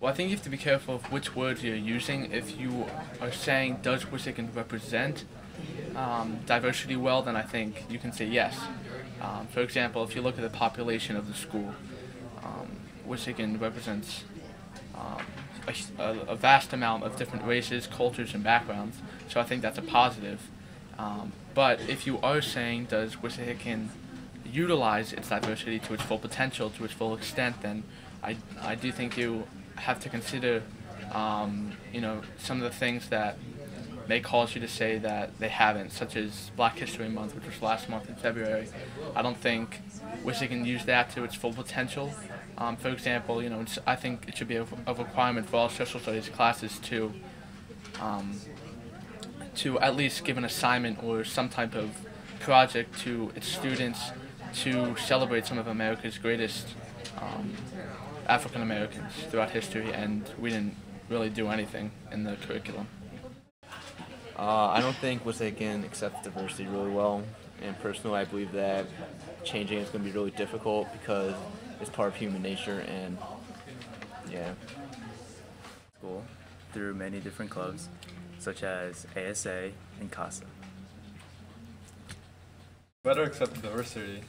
Well, I think you have to be careful of which words you're using. If you are saying, does Wissahickon represent diversity well, then I think you can say yes. For example, if you look at the population of the school, Wissahickon represents a vast amount of different races, cultures, and backgrounds, so I think that's a positive. But if you are saying, does Wissahickon utilize its diversity to its full potential, to its full extent, then I do think you have to consider, some of the things that may cause you to say that they haven't, such as Black History Month, which was last month in February. I don't think Wissahickon used that to its full potential. For example, I think it should be a requirement for all social studies classes to at least give an assignment or some type of project to its students to celebrate some of America's greatest African Americans throughout history, and we didn't really do anything in the curriculum. I don't think Wissahickon accepts diversity really well, and personally I believe that changing is going to be really difficult because it's part of human nature, and yeah. School through many different clubs such as ASA and CASA. Better accept diversity.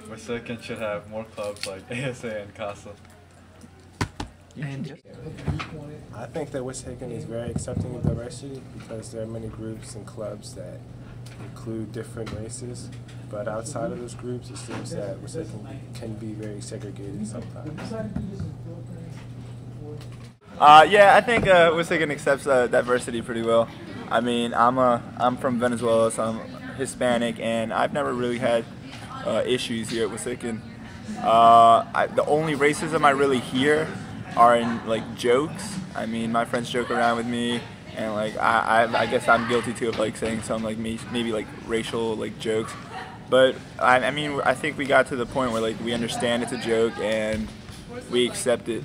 Wissahickon should have more clubs like ASA and CASA. I think that Wissahickon is very accepting of diversity because there are many groups and clubs that include different races, but outside of those groups it seems that Wissahickon can be very segregated sometimes. Yeah, I think Wissahickon accepts diversity pretty well. I mean, I'm from Venezuela, so I'm Hispanic, and I've never really had issues here at Wissahickon. The only racism I really hear are in like jokes. I mean, my friends joke around with me, and like I guess I'm guilty too of like saying some like maybe like racial like jokes. But I mean, I think we got to the point where like we understand it's a joke and we accept it.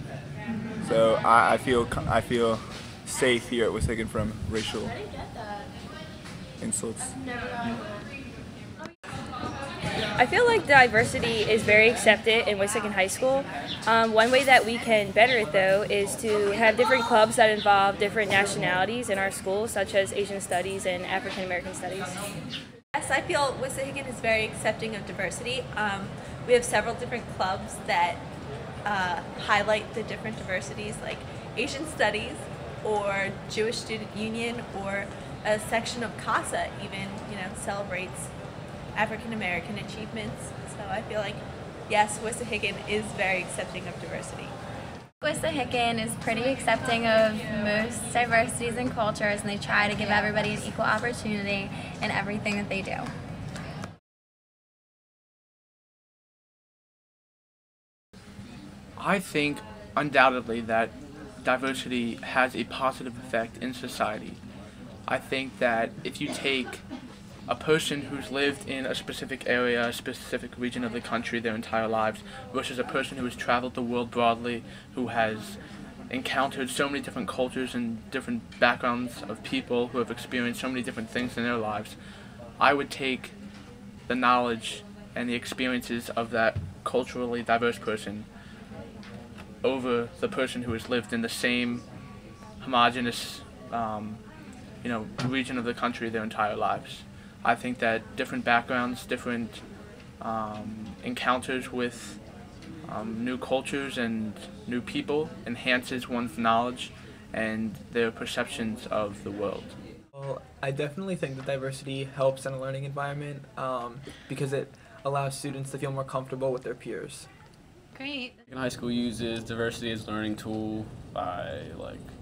So I feel safe here at Wissahickon from racial insults. I feel like diversity is very accepted in Wissahickon High School. One way that we can better it, though, is to have different clubs that involve different nationalities in our school, such as Asian Studies and African American Studies. Yes, I feel Wissahickon is very accepting of diversity. We have several different clubs that highlight the different diversities, like Asian Studies or Jewish Student Union, or a section of CASA even, celebrates African American achievements. So I feel like, yes, Wissahickon is very accepting of diversity. Wissahickon is pretty accepting of most diversities and cultures, and they try to give everybody an equal opportunity in everything that they do. I think undoubtedly that diversity has a positive effect in society. I think that if you take a person who's lived in a specific area, a specific region of the country their entire lives, versus a person who has traveled the world broadly, who has encountered so many different cultures and different backgrounds of people, who have experienced so many different things in their lives, I would take the knowledge and the experiences of that culturally diverse person over the person who has lived in the same homogeneous region of the country their entire lives. I think that different backgrounds, different encounters with new cultures and new people enhances one's knowledge and their perceptions of the world. Well, I definitely think that diversity helps in a learning environment because it allows students to feel more comfortable with their peers. Great. High school uses diversity as a learning tool by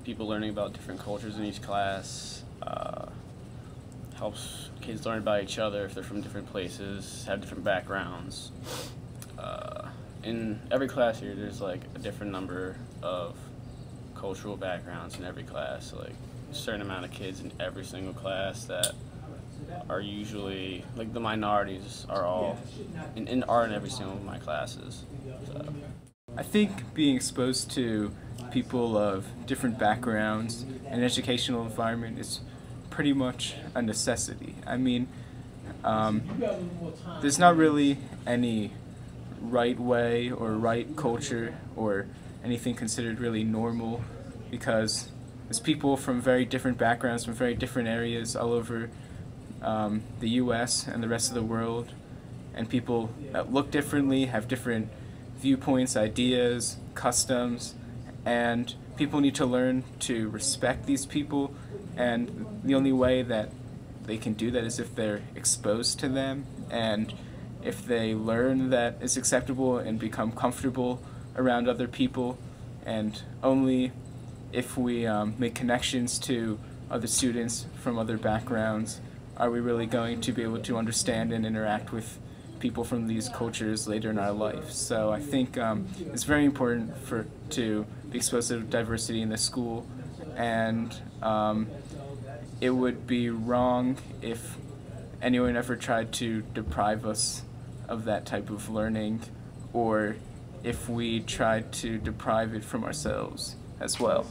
people learning about different cultures in each class. Helps kids learn about each other if they're from different places, have different backgrounds. In every class here, there's a different number of cultural backgrounds in every class. A certain amount of kids in every single class that are usually the minorities are all in every single one of my classes. So. I think being exposed to people of different backgrounds and educational environment is pretty much a necessity. I mean, there's not really any right way or right culture or anything considered really normal because there's people from very different backgrounds, from very different areas all over the U.S. and the rest of the world, and people that look differently, have different viewpoints, ideas, customs, and people need to learn to respect these people, and the only way that they can do that is if they're exposed to them, and if they learn that it's acceptable and become comfortable around other people, and only if we make connections to other students from other backgrounds are we really going to be able to understand and interact with people from these cultures later in our life. So I think it's very important to be exposed to diversity in the school, and it would be wrong if anyone ever tried to deprive us of that type of learning, or if we tried to deprive it from ourselves as well.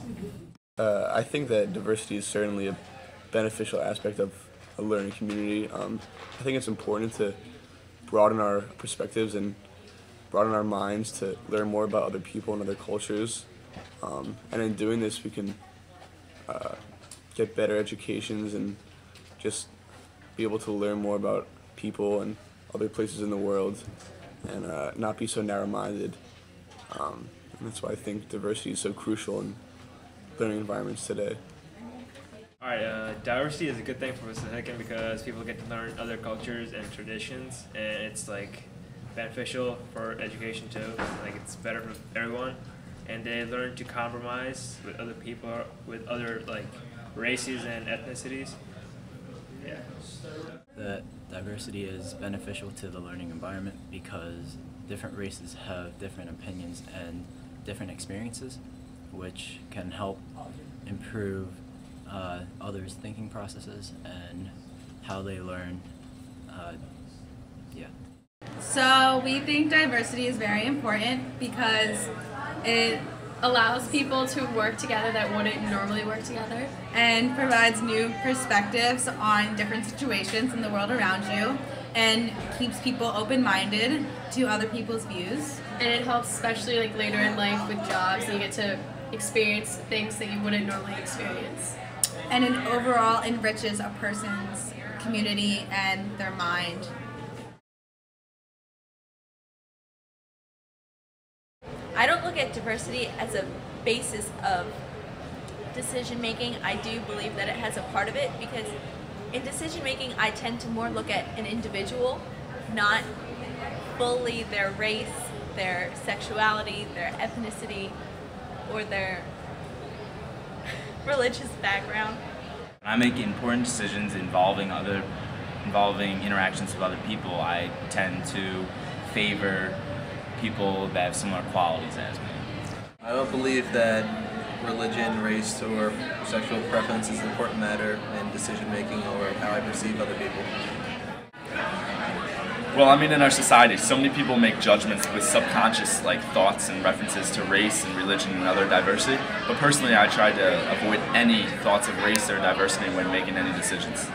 I think that diversity is certainly a beneficial aspect of a learning community. I think it's important to broaden our perspectives and broaden our minds to learn more about other people and other cultures. And in doing this, we can get better educations and just be able to learn more about people and other places in the world, and not be so narrow-minded. And that's why I think diversity is so crucial in learning environments today. Alright, diversity is a good thing for Wissahickon because people get to learn other cultures and traditions, and it's like beneficial for education too. Like it's better for everyone, and they learn to compromise with other people, with other like races and ethnicities. Yeah. That diversity is beneficial to the learning environment because different races have different opinions and different experiences, which can help improve others' thinking processes and how they learn. Yeah. So we think diversity is very important because it allows people to work together that wouldn't normally work together, and provides new perspectives on different situations in the world around you, and keeps people open-minded to other people's views. And it helps especially like later in life with jobs, and you get to experience things that you wouldn't normally experience. And it overall enriches a person's community and their mind. I don't look at diversity as a basis of decision making. I do believe that it has a part of it, because in decision making I tend to more look at an individual, not fully their race, their sexuality, their ethnicity, or their religious background. When I make important decisions involving interactions with other people, I tend to favor people that have similar qualities as me. I don't believe that religion, race, or sexual preference is an important matter in decision making or how I perceive other people. Well, I mean, in our society, so many people make judgments with subconscious thoughts and references to race and religion and other diversity. But personally, I try to avoid any thoughts of race or diversity when making any decisions.